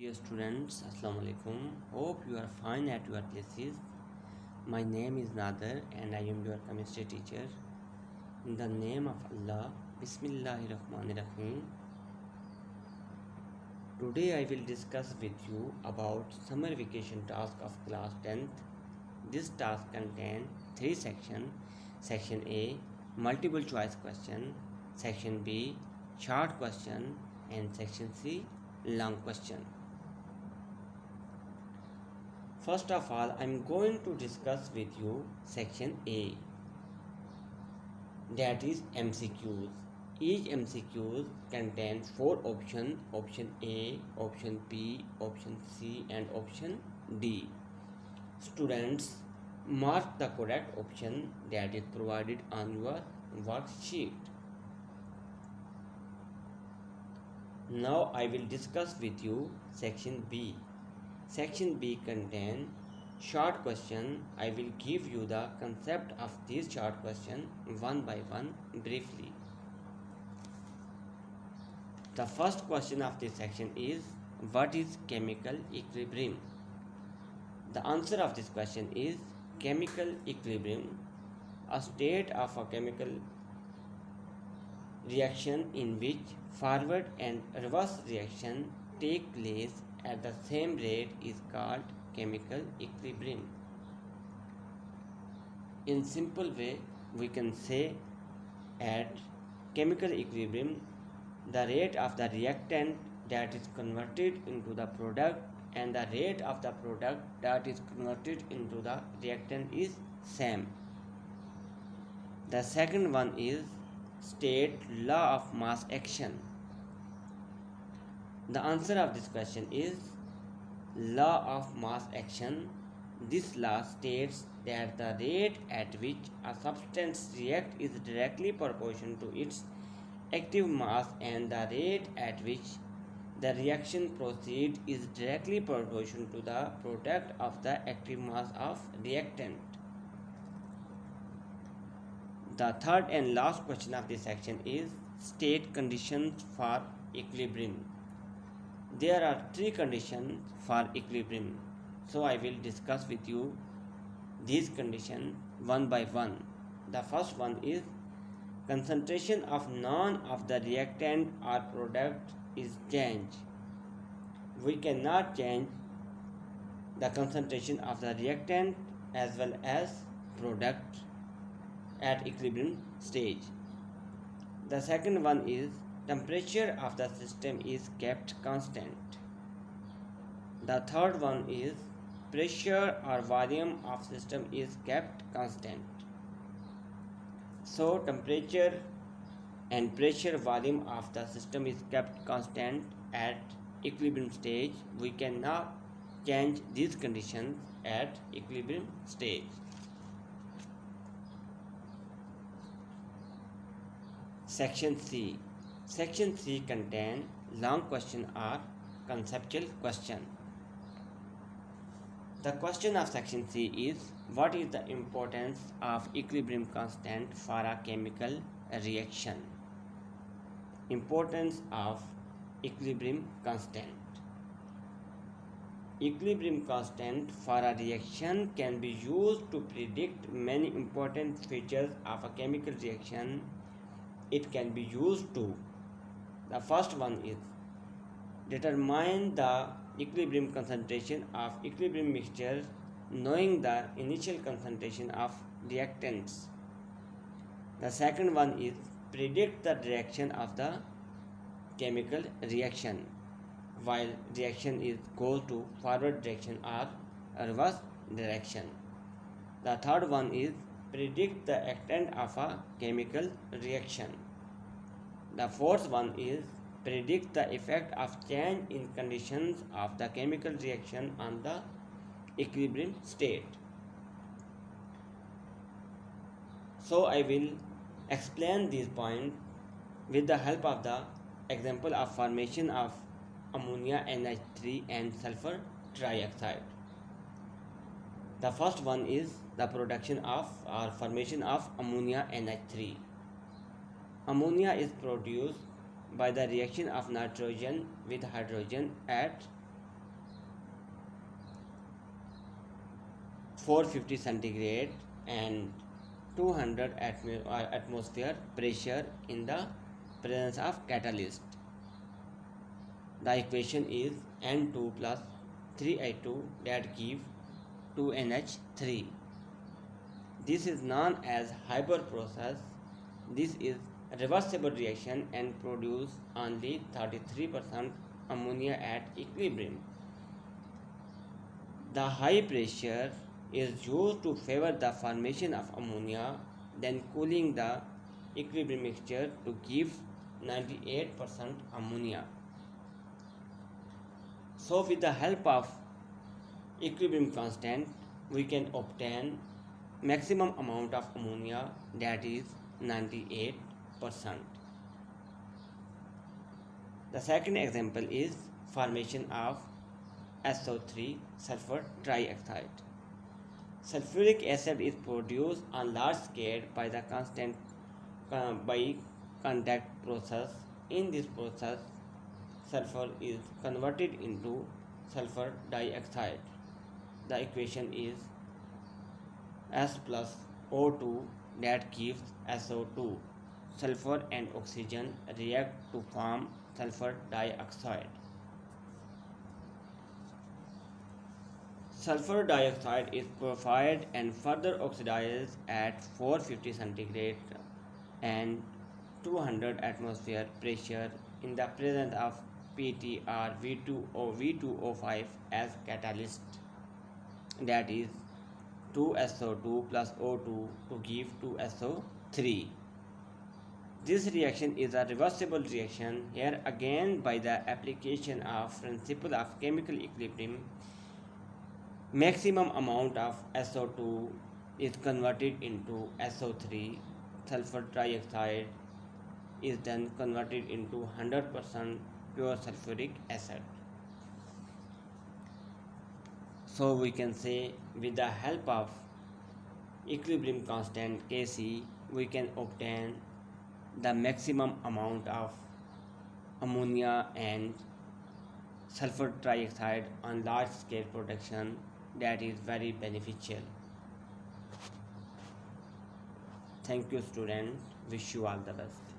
Dear students, Assalamu alaikum. Hope you are fine at your places. My name is Nader and I am your chemistry teacher. In the name of Allah, Bismillahirrahmanirrahim. Today I will discuss with you about summer vacation task of class 10th. This task contains three sections. Section A, multiple choice question. Section B, short question. And section C, long question. First of all, I am going to discuss with you section A, that is MCQs. Each MCQs contains four options: option A, option B, option C and option D. Students, mark the correct option that is provided on your worksheet. Now I will discuss with you section B. Section B contains short question. I will give you the concept of these short questions one by one briefly. The first question of this section is, what is chemical equilibrium? The answer of this question is, chemical equilibrium, a state of a chemical reaction in which forward and reverse reaction take place at the same rate, is called chemical equilibrium. In simple way, we can say at chemical equilibrium, the rate of the reactant that is converted into the product and the rate of the product that is converted into the reactant is same. The second one is state law of mass action. The answer of this question is law of mass action. This law states that the rate at which a substance reacts is directly proportional to its active mass, and the rate at which the reaction proceeds is directly proportional to the product of the active mass of reactant. The third and last question of this section is state conditions for equilibrium. There are three conditions for equilibrium, so I will discuss with you these conditions one by one. The first one is concentration of none of the reactant or product is changed. We cannot change the concentration of the reactant as well as product at equilibrium stage. The second one is temperature of the system is kept constant. The third one is pressure or volume of system is kept constant. So temperature and pressure volume of the system is kept constant at equilibrium stage. We cannot change these conditions at equilibrium stage. Section C. Section C contains long question or conceptual question. The question of section C is, what is the importance of equilibrium constant for a chemical reaction? Importance of equilibrium constant. Equilibrium constant for a reaction can be used to predict many important features of a chemical reaction. It can be used to, the first one is determine the equilibrium concentration of equilibrium mixture knowing the initial concentration of reactants. The second one is predict the direction of the chemical reaction while reaction is goes to forward direction or reverse direction. The third one is predict the extent of a chemical reaction. The fourth one is predict the effect of change in conditions of the chemical reaction on the equilibrium state. So I will explain these points with the help of the example of formation of ammonia NH3 and sulfur trioxide. The first one is the production of or formation of ammonia NH3. Ammonia is produced by the reaction of nitrogen with hydrogen at 450 centigrade and 200 atmosphere pressure in the presence of catalyst. The equation is N2 plus 3I2 that give 2NH3. This is known as Haber process. This is a reversible reaction and produce only 33% ammonia at equilibrium. The high pressure is used to favor the formation of ammonia, then cooling the equilibrium mixture to give 98% ammonia. So with the help of equilibrium constant, we can obtain maximum amount of ammonia, that is 98%. The second example is formation of SO3 sulfur trioxide. Sulfuric acid is produced on large scale by the by contact process. In this process, sulfur is converted into sulfur dioxide. The equation is S plus O2 that gives SO2. Sulfur and oxygen react to form sulfur dioxide. Sulfur dioxide is purified and further oxidized at 450 centigrade and 200 atmosphere pressure in the presence of PTR V2O5 as catalyst, that is 2SO2 plus O2 to give 2SO3. This reaction is a reversible reaction. Here again, by the application of principle of chemical equilibrium, maximum amount of SO2 is converted into SO3. Sulfur trioxide is then converted into 100% pure sulfuric acid. So we can say with the help of equilibrium constant Kc, we can obtain the maximum amount of ammonia and sulfur trioxide on large scale production, that is very beneficial. Thank you students, wish you all the best.